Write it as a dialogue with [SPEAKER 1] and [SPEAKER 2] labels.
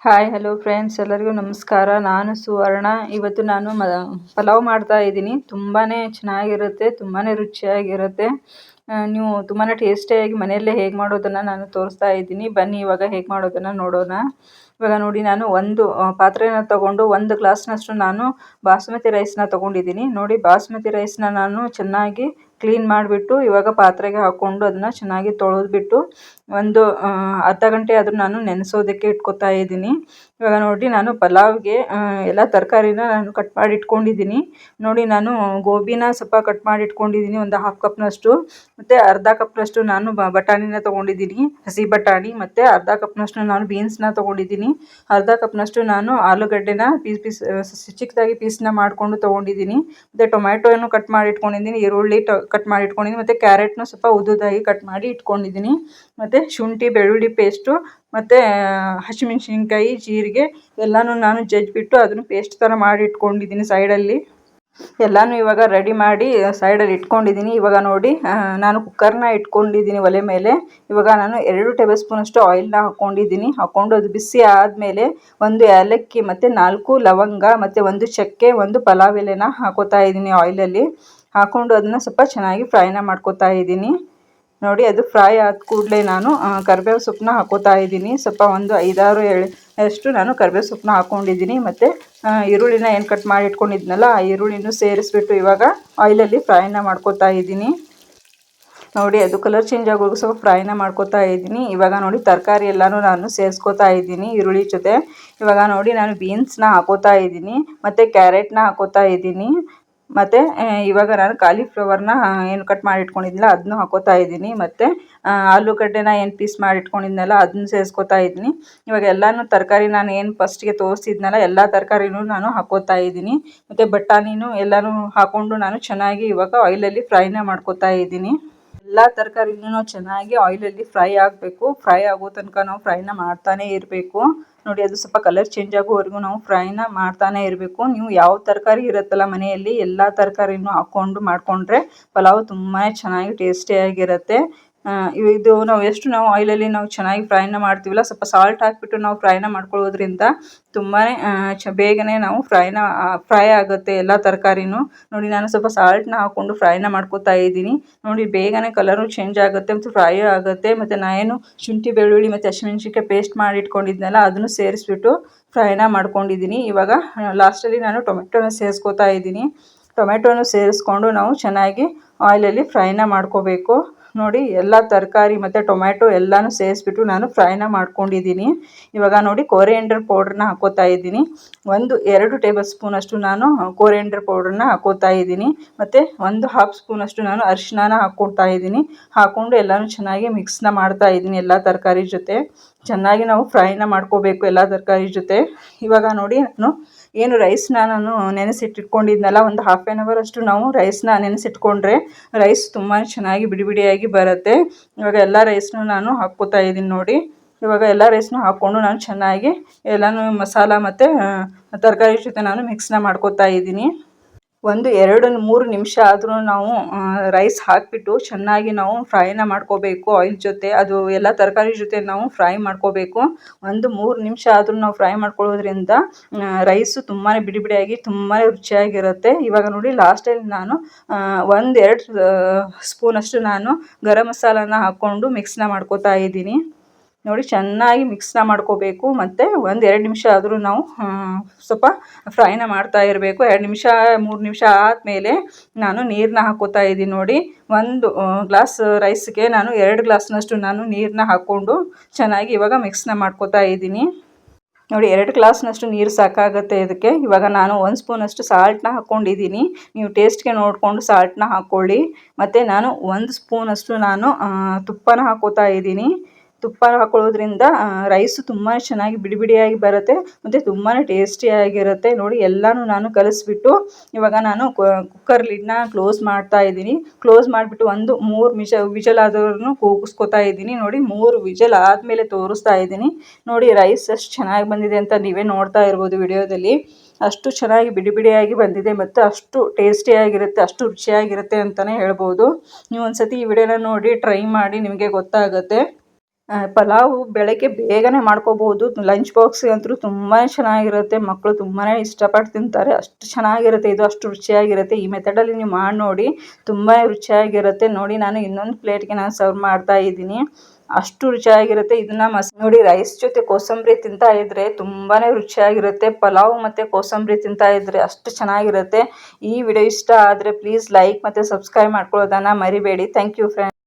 [SPEAKER 1] Hi hello friends, ಎಲ್ಲರಿಗೂ ನಮಸ್ಕಾರ. ನಾನು ಸುವರ್ಣ. ಇವತ್ತು ನಾನು ಪಲಾವ್ ಮಾಡ್ತಾ ಇದ್ದೀನಿ. ತುಂಬಾ ಚೆನ್ನಾಗಿರುತ್ತೆ, ತುಂಬಾ ರುಚಿಯಾಗಿರುತ್ತೆ. ನೀವು ತುಂಬಾ ಟೇಸ್ಟಿಯಾಗಿ ಮನೆಯಲ್ಲೇ ಹೇಗೆ ಮಾಡೋದನ್ನು ನಾನು ತೋರಿಸ್ತಾ ಇದ್ದೀನಿ. ಬನ್ನಿ ಇವಾಗ ಹೇಗೆ ಮಾಡೋದನ್ನು ನೋಡೋಣ. ಇವಾಗ ನೋಡಿ, ನಾನು ಒಂದು ಪಾತ್ರೆನ ತಗೊಂಡು 1 ಗ್ಲಾಸ್ನಷ್ಟು ನಾನು ಬಾಸುಮತಿ ರೈಸ್ನ ತೊಗೊಂಡಿದ್ದೀನಿ. ನೋಡಿ, ಬಾಸುಮತಿ ರೈಸ್ನ ನಾನು ಚೆನ್ನಾಗಿ ಕ್ಲೀನ್ ಮಾಡಿಬಿಟ್ಟು ಇವಾಗ ಪಾತ್ರೆಗೆ ಹಾಕ್ಕೊಂಡು ಅದನ್ನು ಚೆನ್ನಾಗಿ ತೊಳೆದ್ಬಿಟ್ಟು ಒಂದು ಅರ್ಧ ಗಂಟೆ ಆದರೂ ನಾನು ನೆನೆಸೋದಕ್ಕೆ ಇಟ್ಕೊತಾ ಇದ್ದೀನಿ. ಇವಾಗ ನೋಡಿ, ನಾನು ಪಲಾವ್ಗೆ ಎಲ್ಲ ತರಕಾರಿನ ನಾನು ಕಟ್ ಮಾಡಿ ಇಟ್ಕೊಂಡಿದ್ದೀನಿ. ನೋಡಿ, ನಾನು ಗೋಬಿನ ಸ್ವಲ್ಪ ಕಟ್ ಮಾಡಿ ಇಟ್ಕೊಂಡಿದ್ದೀನಿ, ಒಂದು 1/2 ಕಪ್ನಷ್ಟು. ಮತ್ತು ಅರ್ಧ ಕಪ್ನಷ್ಟು ನಾನು ಬಟಾಣಿನ ತೊಗೊಂಡಿದ್ದೀನಿ, ಹಸಿ ಬಟಾಣಿ. ಮತ್ತು ಅರ್ಧ ಕಪ್ನಷ್ಟು ನಾನು ಬೀನ್ಸ್ನ ತೊಗೊಂಡಿದ್ದೀನಿ. ಅರ್ಧ ಕಪ್ನಷ್ಟು ನಾನು ಆಲೂಗಡ್ಡೆನ ಚಿಕ್ಕದಾಗಿ ಪೀಸ್ನ ಮಾಡಿಕೊಂಡು ತೊಗೊಂಡಿದ್ದೀನಿ. ಮತ್ತು ಟೊಮ್ಯಾಟೋನು ಕಟ್ ಮಾಡಿ ಇಟ್ಕೊಂಡಿದ್ದೀನಿ, ಈರುಳ್ಳಿ ಕಟ್ ಮಾಡಿ ಇಟ್ಕೊಂಡಿದ್ದೀನಿ. ಮತ್ತು ಕ್ಯಾರೆಟ್ನು ಸ್ವಲ್ಪ ಉದ್ದುದಾಗಿ ಕಟ್ ಮಾಡಿ ಇಟ್ಕೊಂಡಿದ್ದೀನಿ. ಮತ್ತು ಶುಂಠಿ ಬೆಳ್ಳುಳ್ಳಿ ಪೇಸ್ಟು ಮತ್ತು ಹಸಿಮೆಣ್ಸಿನ್ಕಾಯಿ, ಜೀರಿಗೆ ಎಲ್ಲನೂ ನಾನು ಜಜ್ಜಿಬಿಟ್ಟು ಅದನ್ನು ಪೇಸ್ಟ್ ಥರ ಮಾಡಿ ಇಟ್ಕೊಂಡಿದ್ದೀನಿ ಸೈಡಲ್ಲಿ. ಎಲ್ಲನೂ ಇವಾಗ ರೆಡಿ ಮಾಡಿ ಸೈಡಲ್ಲಿ ಇಟ್ಕೊಂಡಿದ್ದೀನಿ. ಇವಾಗ ನೋಡಿ, ನಾನು ಕುಕ್ಕರ್ನ ಇಟ್ಕೊಂಡಿದ್ದೀನಿ ಒಲೆ ಮೇಲೆ. ಇವಾಗ ನಾನು 2 ಟೇಬಲ್ ಸ್ಪೂನಷ್ಟು ಆಯಿಲ್ನ ಹಾಕ್ಕೊಂಡಿದ್ದೀನಿ. ಹಾಕ್ಕೊಂಡು ಅದು ಬಿಸಿ ಆದಮೇಲೆ 1 ಏಲಕ್ಕಿ ಮತ್ತು 4 ಲವಂಗ ಮತ್ತು 1 ಚಕ್ಕೆ, 1 ಪಲಾವ್ ಎಲೆನ ಹಾಕೋತಾ ಇದ್ದೀನಿ ಆಯಿಲಲ್ಲಿ. ಹಾಕ್ಕೊಂಡು ಅದನ್ನು ಸ್ವಲ್ಪ ಚೆನ್ನಾಗಿ ಫ್ರೈನ ಮಾಡ್ಕೋತಾ ಇದ್ದೀನಿ. ನೋಡಿ, ಅದು ಫ್ರೈ ಆದ ಕೂಡಲೇ ನಾನು ಕರಿಬೇವು ಸೊಪ್ಪನ್ನ ಹಾಕೋತಾ ಇದ್ದೀನಿ. ಸ್ವಲ್ಪ ಒಂದು 5-6 ಎಳೆಷ್ಟು ನಾನು ಕರಿಬೇವು ಸೊಪ್ಪನ್ನ ಹಾಕ್ಕೊಂಡಿದ್ದೀನಿ. ಮತ್ತು ಈರುಳ್ಳಿನ ಏನು ಕಟ್ ಮಾಡಿ ಇಟ್ಕೊಂಡಿದ್ನಲ್ಲ, ಆ ಈರುಳ್ಳಿನೂ ಸೇರಿಸ್ಬಿಟ್ಟು ಇವಾಗ ಆಯಿಲಲ್ಲಿ ಫ್ರೈನ ಮಾಡ್ಕೋತಾ ಇದ್ದೀನಿ. ನೋಡಿ, ಅದು ಕಲರ್ ಚೇಂಜ್ ಆಗೋವರೆಗೂ ಸ್ವಲ್ಪ ಫ್ರೈನ ಮಾಡ್ಕೋತಾ ಇದ್ದೀನಿ. ಇವಾಗ ನೋಡಿ, ತರಕಾರಿ ಎಲ್ಲನೂ ನಾನು ಸೇರಿಸ್ಕೋತಾ ಇದ್ದೀನಿ ಈರುಳ್ಳಿ ಜೊತೆ. ಇವಾಗ ನೋಡಿ, ನಾನು ಬೀನ್ಸ್ನ ಹಾಕೋತಾ ಇದ್ದೀನಿ ಮತ್ತು ಕ್ಯಾರೆಟ್ನ ಹಾಕೋತಾ ಇದ್ದೀನಿ. ಮತ್ತು ಇವಾಗ ನಾನು ಕಾಲಿಫ್ಲವರ್ನ ಏನು ಕಟ್ ಮಾಡಿ ಇಟ್ಕೊಂಡಿದ್ನಲ್ಲ ಅದನ್ನು ಹಾಕೋತಾ ಇದ್ದೀನಿ. ಮತ್ತು ಆಲೂಗಡ್ಡೆನ ಏನು ಪೀಸ್ ಮಾಡಿ ಇಟ್ಕೊಂಡಿದ್ನಲ್ಲ ಅದನ್ನು ಸೇರಿಸ್ಕೋತಾ ಇದ್ದೀನಿ. ಇವಾಗ ಎಲ್ಲನೂ ತರಕಾರಿ ನಾನು ಏನು ಫಸ್ಟಿಗೆ ತೋರಿಸಿದ್ನಲ್ಲ ಎಲ್ಲ ತರಕಾರಿನೂ ನಾನು ಹಾಕೋತಾ ಇದ್ದೀನಿ. ಮತ್ತು ಬಟಾಣಿನೂ ಎಲ್ಲನೂ ಹಾಕ್ಕೊಂಡು ನಾನು ಚೆನ್ನಾಗಿ ಇವಾಗ ಆಯಿಲಲ್ಲಿ ಫ್ರೈನ ಮಾಡ್ಕೋತಾ ಇದ್ದೀನಿ. ಎಲ್ಲ ತರಕಾರಿನೂ ಚೆನ್ನಾಗಿ ಆಯಿಲಲ್ಲಿ ಫ್ರೈ ಆಗಬೇಕು. ಫ್ರೈ ಆಗೋ ತನಕ ನಾವು ಫ್ರೈನ ಮಾಡ್ತಾನೇ ಇರಬೇಕು. ನೋಡಿ, ಅದು ಸ್ವಲ್ಪ ಕಲರ್ ಚೇಂಜ್ ಆಗೋವರೆಗೂ ನಾವು ಫ್ರೈನ ಮಾಡ್ತಾನೇ ಇರಬೇಕು. ನೀವು ಯಾವ ತರಕಾರಿ ಇರುತ್ತಲ್ಲ ಮನೆಯಲ್ಲಿ, ಎಲ್ಲ ತರಕಾರಿನೂ ಹಾಕ್ಕೊಂಡು ಮಾಡಿಕೊಂಡ್ರೆ ಪಲಾವ್ ತುಂಬಾ ಚೆನ್ನಾಗಿ ಟೇಸ್ಟಿಯಾಗಿರುತ್ತೆ. ಇದು ನಾವು ಆಯಿಲಲ್ಲಿ ನಾವು ಚೆನ್ನಾಗಿ ಫ್ರೈನ ಮಾಡ್ತೀವಲ್ಲ, ಸ್ವಲ್ಪ ಸಾಲ್ಟ್ ಹಾಕಿಬಿಟ್ಟು ನಾವು ಫ್ರೈನ ಮಾಡ್ಕೊಳ್ಳೋದ್ರಿಂದ ತುಂಬಾ ಬೇಗನೆ ನಾವು ಫ್ರೈ ಆಗುತ್ತೆ ಎಲ್ಲ ತರಕಾರಿನೂ. ನೋಡಿ, ನಾನು ಸ್ವಲ್ಪ ಸಾಲ್ಟ್ನ ಹಾಕ್ಕೊಂಡು ಫ್ರೈನ ಮಾಡ್ಕೋತಾ ಇದ್ದೀನಿ. ನೋಡಿ, ಬೇಗನೆ ಕಲರು ಚೇಂಜ್ ಆಗುತ್ತೆ ಮತ್ತು ಫ್ರೈ ಆಗುತ್ತೆ. ಮತ್ತು ನಾನು ಶುಂಠಿ ಬೆಳ್ಳುಳ್ಳಿ ಮತ್ತು ಹಸಿಮೆಣ್ಸಿನ್ಕಾಯಿ ಪೇಸ್ಟ್ ಮಾಡಿ ಇಟ್ಕೊಂಡಿದ್ನಲ್ಲ ಅದನ್ನು ಸೇರಿಸ್ಬಿಟ್ಟು ಫ್ರೈನ ಮಾಡ್ಕೊಂಡಿದ್ದೀನಿ. ಇವಾಗ ಲಾಸ್ಟಲ್ಲಿ ನಾನು ಟೊಮೆಟೊನ ಸೇರಿಸ್ಕೋತಾ ಇದ್ದೀನಿ. ಟೊಮೆಟೊನು ಸೇರಿಸ್ಕೊಂಡು ನಾವು ಚೆನ್ನಾಗಿ ಆಯಿಲಲ್ಲಿ ಫ್ರೈನ ಮಾಡ್ಕೋಬೇಕು. ನೋಡಿ, ಎಲ್ಲ ತರಕಾರಿ ಮತ್ತು ಟೊಮ್ಯಾಟೊ ಎಲ್ಲನೂ ಸೇರಿಸ್ಬಿಟ್ಟು ನಾನು ಫ್ರೈನ ಮಾಡ್ಕೊಂಡಿದ್ದೀನಿ. ಇವಾಗ ನೋಡಿ, ಕೊರಿಯಂಡರ್ ಪೌಡ್ರನ್ನ ಹಾಕೋತಾ ಇದ್ದೀನಿ. 2 ಟೇಬಲ್ ಸ್ಪೂನಷ್ಟು ನಾನು ಕೊರಿಯಂಡರ್ ಪೌಡ್ರನ್ನ ಹಾಕೋತಾ ಇದ್ದೀನಿ. ಮತ್ತು 1/2 ಸ್ಪೂನಷ್ಟು ನಾನು ಅರಿಶಿನ ಹಾಕ್ಕೊಳ್ತಾ ಇದ್ದೀನಿ. ಹಾಕ್ಕೊಂಡು ಎಲ್ಲನೂ ಚೆನ್ನಾಗಿ ಮಿಕ್ಸ್ನ ಮಾಡ್ತಾ ಇದ್ದೀನಿ ಎಲ್ಲ ತರಕಾರಿ ಜೊತೆ. ಚೆನ್ನಾಗಿ ನಾವು ಫ್ರೈನ ಮಾಡ್ಕೋಬೇಕು ಎಲ್ಲ ತರಕಾರಿ ಜೊತೆ. ಇವಾಗ ನೋಡಿ, ನಾನು ರೈಸ್ನ ನಾನು ನೆನೆಸಿಟ್ಟಿಟ್ಕೊಂಡಿದ್ನಲ್ಲ, ಒಂದು 1/2 hour ಅಷ್ಟು ನಾವು ರೈಸ್ನ ನೆನೆಸಿಟ್ಕೊಂಡ್ರೆ ರೈಸ್ ತುಂಬಾ ಚೆನ್ನಾಗಿ ಬಿಡಿ ಬಿಡಿಯಾಗಿ ಬರುತ್ತೆ. ಇವಾಗ ಎಲ್ಲ ರೈಸ್ನೂ ನಾನು ಹಾಕ್ಕೋತಾ ಇದ್ದೀನಿ. ನೋಡಿ, ಇವಾಗ ಎಲ್ಲ ರೈಸ್ನೂ ಹಾಕ್ಕೊಂಡು ನಾನು ಚೆನ್ನಾಗಿ ಎಲ್ಲನೂ ಮಸಾಲ ಮತ್ತು ತರಕಾರಿ ಜೊತೆ ನಾನು ಮಿಕ್ಸ್ನ ಮಾಡ್ಕೋತಾ ಇದ್ದೀನಿ. 1-2-3 ನಿಮಿಷ ಆದರೂ ನಾವು ರೈಸ್ ಹಾಕಿಬಿಟ್ಟು ಚೆನ್ನಾಗಿ ನಾವು ಫ್ರೈನ ಮಾಡ್ಕೋಬೇಕು ಆಯಿಲ್ ಜೊತೆ. ಅದು ಎಲ್ಲ ತರಕಾರಿ ಜೊತೆ ನಾವು ಫ್ರೈ ಮಾಡ್ಕೋಬೇಕು. 1-3 ನಿಮಿಷ ಆದರೂ ನಾವು ಫ್ರೈ ಮಾಡ್ಕೊಳ್ಳೋದ್ರಿಂದ ರೈಸು ತುಂಬಾ ಬಿಡಿ ಬಿಡಿಯಾಗಿ ತುಂಬಾ ರುಚಿಯಾಗಿರುತ್ತೆ. ಇವಾಗ ನೋಡಿ, ಲಾಸ್ಟಲ್ಲಿ ನಾನು 1-2 ಸ್ಪೂನಷ್ಟು ನಾನು ಗರಂ ಮಸಾಲಾನ ಹಾಕ್ಕೊಂಡು ಮಿಕ್ಸ್ನ ಮಾಡ್ಕೋತಾ ಇದ್ದೀನಿ. ನೋಡಿ, ಚೆನ್ನಾಗಿ ಮಿಕ್ಸ್ನ ಮಾಡ್ಕೋಬೇಕು. ಮತ್ತು 1-2 ನಿಮಿಷ ಆದರೂ ನಾವು ಸ್ವಲ್ಪ ಫ್ರೈನ ಮಾಡ್ತಾ ಇರಬೇಕು. 2 ನಿಮಿಷ 3 ನಿಮಿಷ ಆದಮೇಲೆ ನಾನು ನೀರನ್ನ ಹಾಕೋತಾ ಇದ್ದೀನಿ. ನೋಡಿ, 1 ಗ್ಲಾಸ್ ರೈಸ್ಗೆ ನಾನು 2 ಗ್ಲಾಸ್ನಷ್ಟು ನಾನು ನೀರನ್ನ ಹಾಕ್ಕೊಂಡು ಚೆನ್ನಾಗಿ ಇವಾಗ ಮಿಕ್ಸ್ನ ಮಾಡ್ಕೋತಾ ಇದ್ದೀನಿ. ನೋಡಿ, 2 ಗ್ಲಾಸ್ನಷ್ಟು ನೀರು ಸಾಕಾಗುತ್ತೆ ಇದಕ್ಕೆ. ಇವಾಗ ನಾನು 1 ಸ್ಪೂನಷ್ಟು ಸಾಲ್ಟ್ನ ಹಾಕ್ಕೊಂಡಿದ್ದೀನಿ. ನೀವು ಟೇಸ್ಟ್ಗೆ ನೋಡಿಕೊಂಡು ಸಾಲ್ಟ್ನ ಹಾಕ್ಕೊಳ್ಳಿ. ಮತ್ತು ನಾನು 1 ಸ್ಪೂನಷ್ಟು ನಾನು ತುಪ್ಪನ ಹಾಕೋತಾ ಇದ್ದೀನಿ. ತುಪ್ಪ ಹಾಕೊಳ್ಳೋದ್ರಿಂದ ರೈಸು ತುಂಬಾ ಚೆನ್ನಾಗಿ ಬಿಡಿ ಬಿಡಿಯಾಗಿ ಬರುತ್ತೆ ಮತ್ತು ತುಂಬಾ ಟೇಸ್ಟಿಯಾಗಿರುತ್ತೆ. ನೋಡಿ, ಎಲ್ಲನೂ ನಾನು ಕಲಿಸ್ಬಿಟ್ಟು ಇವಾಗ ನಾನು ಕುಕ್ಕರ್ ಲಿಡ್ನ ಕ್ಲೋಸ್ ಮಾಡ್ತಾ ಇದ್ದೀನಿ. ಕ್ಲೋಸ್ ಮಾಡಿಬಿಟ್ಟು 3 ವಿಜಲ್ ಆದವ್ರನ್ನು ಕೂಗಿಸ್ಕೊತಾ ಇದ್ದೀನಿ. ನೋಡಿ, 3 ವಿಜಲ್ ಆದಮೇಲೆ ತೋರಿಸ್ತಾ ಇದ್ದೀನಿ. ನೋಡಿ, ರೈಸ್ ಎಷ್ಟು ಚೆನ್ನಾಗಿ ಬಂದಿದೆ ಅಂತ ನೀವೇ ನೋಡ್ತಾ ಇರ್ಬೋದು ವಿಡಿಯೋದಲ್ಲಿ. ಅಷ್ಟು ಚೆನ್ನಾಗಿ ಬಿಡಿ ಬಿಡಿಯಾಗಿ ಬಂದಿದೆ ಮತ್ತು ಅಷ್ಟು ಟೇಸ್ಟಿಯಾಗಿರುತ್ತೆ, ಅಷ್ಟು ರುಚಿಯಾಗಿರುತ್ತೆ ಅಂತಲೇ ಹೇಳ್ಬೋದು. ನೀವು ಒಂದು ಸತಿ ಈ ವಿಡಿಯೋನ ನೋಡಿ ಟ್ರೈ ಮಾಡಿ, ನಿಮಗೆ ಗೊತ್ತಾಗುತ್ತೆ. ಪಲಾವು ಬೆಳಗ್ಗೆ ಬೇಗನೆ ಮಾಡ್ಕೋಬಹುದು. ಲಂಚ್ ಬಾಕ್ಸ್ ಅಂತೂ ತುಂಬಾ ಚೆನ್ನಾಗಿರುತ್ತೆ. ಮಕ್ಕಳು ತುಂಬಾನೇ ಇಷ್ಟಪಟ್ಟು ತಿಂತಾರೆ. ಅಷ್ಟು ಚೆನ್ನಾಗಿರುತ್ತೆ, ಇದು ಅಷ್ಟು ರುಚಿಯಾಗಿರುತ್ತೆ. ಈ ಮೆಥಡಲ್ಲಿ ನೀವು ಮಾಡಿ ನೋಡಿ, ತುಂಬಾ ರುಚಿಯಾಗಿರುತ್ತೆ. ನೋಡಿ, ನಾನು ಇನ್ನೊಂದು ಪ್ಲೇಟ್ಗೆ ನಾನು ಸರ್ವ್ ಮಾಡ್ತಾ ಇದ್ದೀನಿ. ಅಷ್ಟು ರುಚಿಯಾಗಿರುತ್ತೆ. ಇದನ್ನ ನೋಡಿ, ರೈಸ್ ಜೊತೆ ಕೋಸಂಬರಿ ತಿಂತಾ ಇದ್ರೆ ತುಂಬಾನೇ ರುಚಿಯಾಗಿರುತ್ತೆ. ಪಲಾವ್ ಮತ್ತೆ ಕೋಸಂಬರಿ ತಿಂತಾ ಇದ್ರೆ ಅಷ್ಟು ಚೆನ್ನಾಗಿರುತ್ತೆ. ಈ ವಿಡಿಯೋ ಇಷ್ಟ ಆದರೆ ಪ್ಲೀಸ್ ಲೈಕ್ ಮತ್ತೆ ಸಬ್ಸ್ಕ್ರೈಬ್ ಮಾಡ್ಕೊಳ್ಳೋದನ್ನ ಮರಿಬೇಡಿ. Thank you friends.